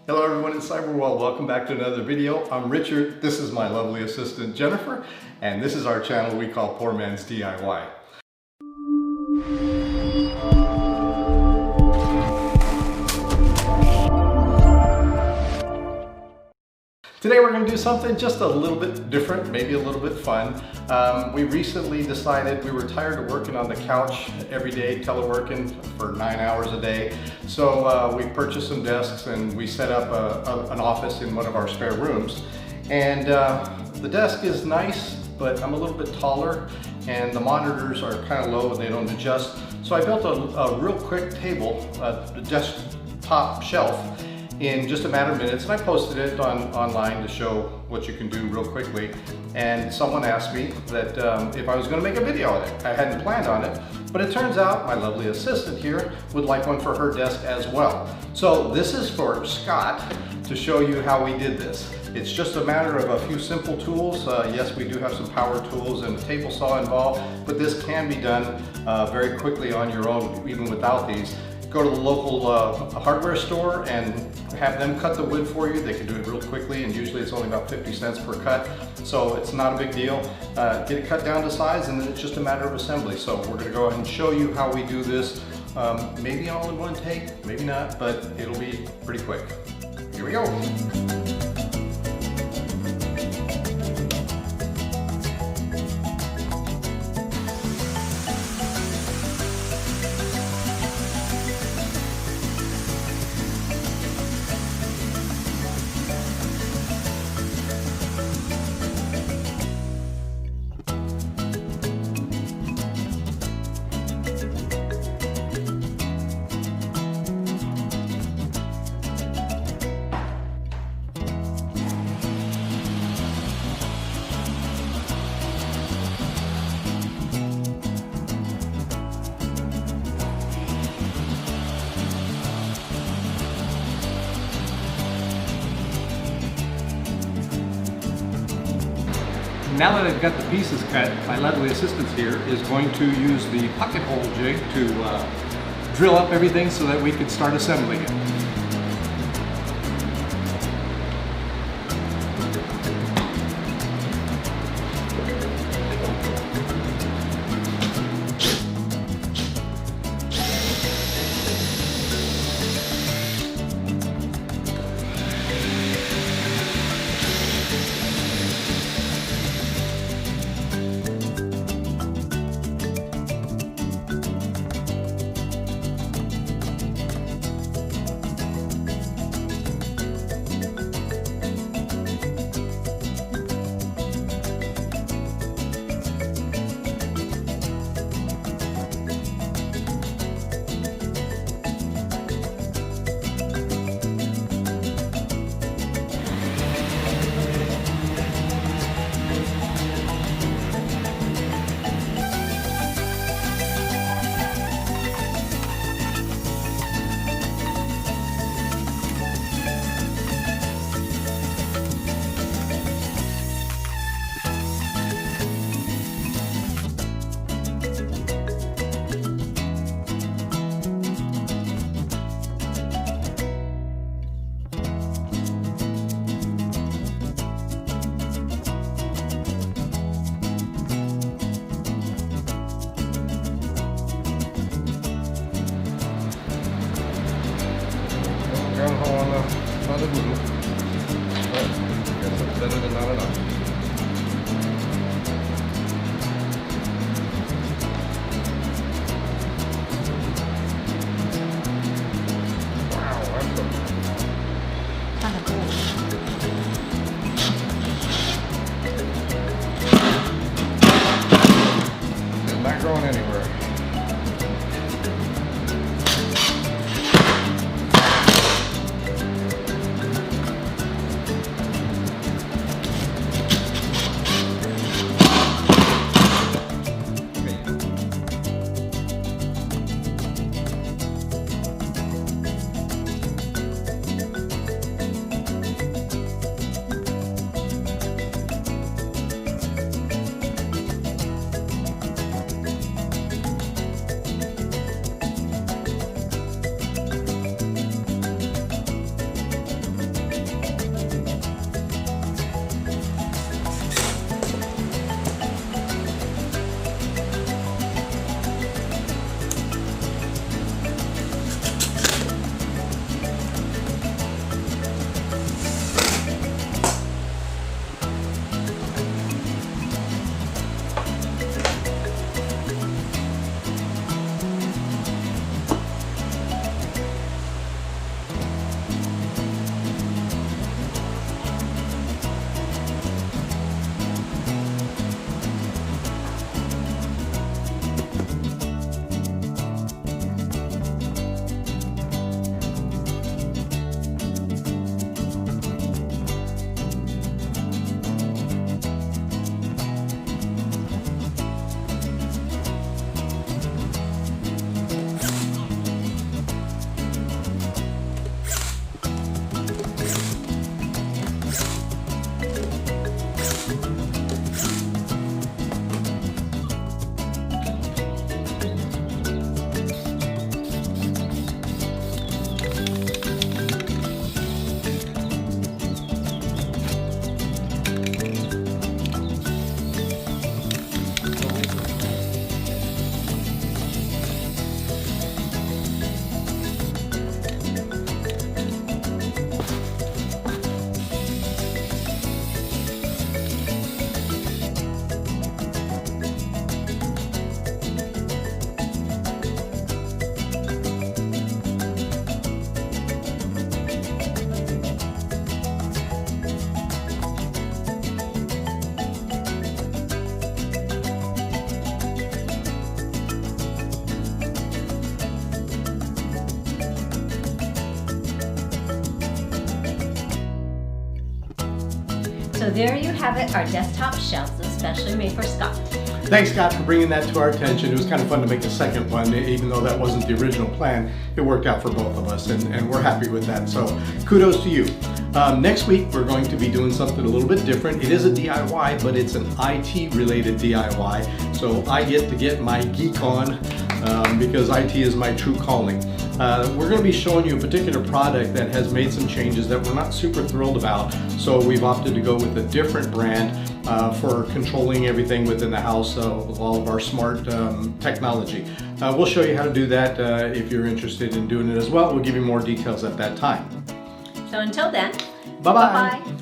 Hello everyone in Cyberworld, welcome back to another video. I'm Richard, this is my lovely assistant Jennifer, and this is our channel we call Poor Man's DIY. Today we're going to do something just a little bit different, maybe a little bit fun. We recently decided we were tired of working on the couch every day, teleworking for 9 hours a day. So we purchased some desks and we set up an office in one of our spare rooms. And the desk is nice, but I'm a little bit taller and the monitors are kind of low and they don't adjust. So I built a real quick table, a desktop shelf, in just a matter of minutes, and I posted it online to show what you can do real quickly. And someone asked me that if I was going to make a video on it. I hadn't planned on it, but it turns out my lovely assistant here would like one for her desk as well. So this is for Scott to show you how we did this. It's just a matter of a few simple tools. Yes, we do have some power tools and a table saw involved, but this can be done very quickly on your own, even without these. Go to the local hardware store and have them cut the wood for you. They can do it real quickly, and usually it's only about 50 cents per cut, so it's not a big deal. Get it cut down to size, and then it's just a matter of assembly. So we're going to go ahead and show you how we do this. Maybe all in one take, maybe not, but it'll be pretty quick. Here we go. Now that I've got the pieces cut, my lovely assistant here is going to use the pocket hole jig to drill up everything so that we can start assembling it. On the glue, but I guess it's better than not enough. Wow, that's kind of cool. It's not going anywhere. So there you have it, our desktop shelves, especially made for Scott. Thanks, Scott, for bringing that to our attention. It was kind of fun to make the second one, even though that wasn't the original plan. It worked out for both of us, and we're happy with that. So kudos to you. Next week, we're going to be doing something a little bit different. It is a DIY, but it's an IT-related DIY. So I get my geek on because IT is my true calling. We're going to be showing you a particular product that has made some changes that we're not super thrilled about. So we've opted to go with a different brand for controlling everything within the house with all of our smart technology. We'll show you how to do that if you're interested in doing it as well. We'll give you more details at that time. So until then, bye-bye. Bye-bye.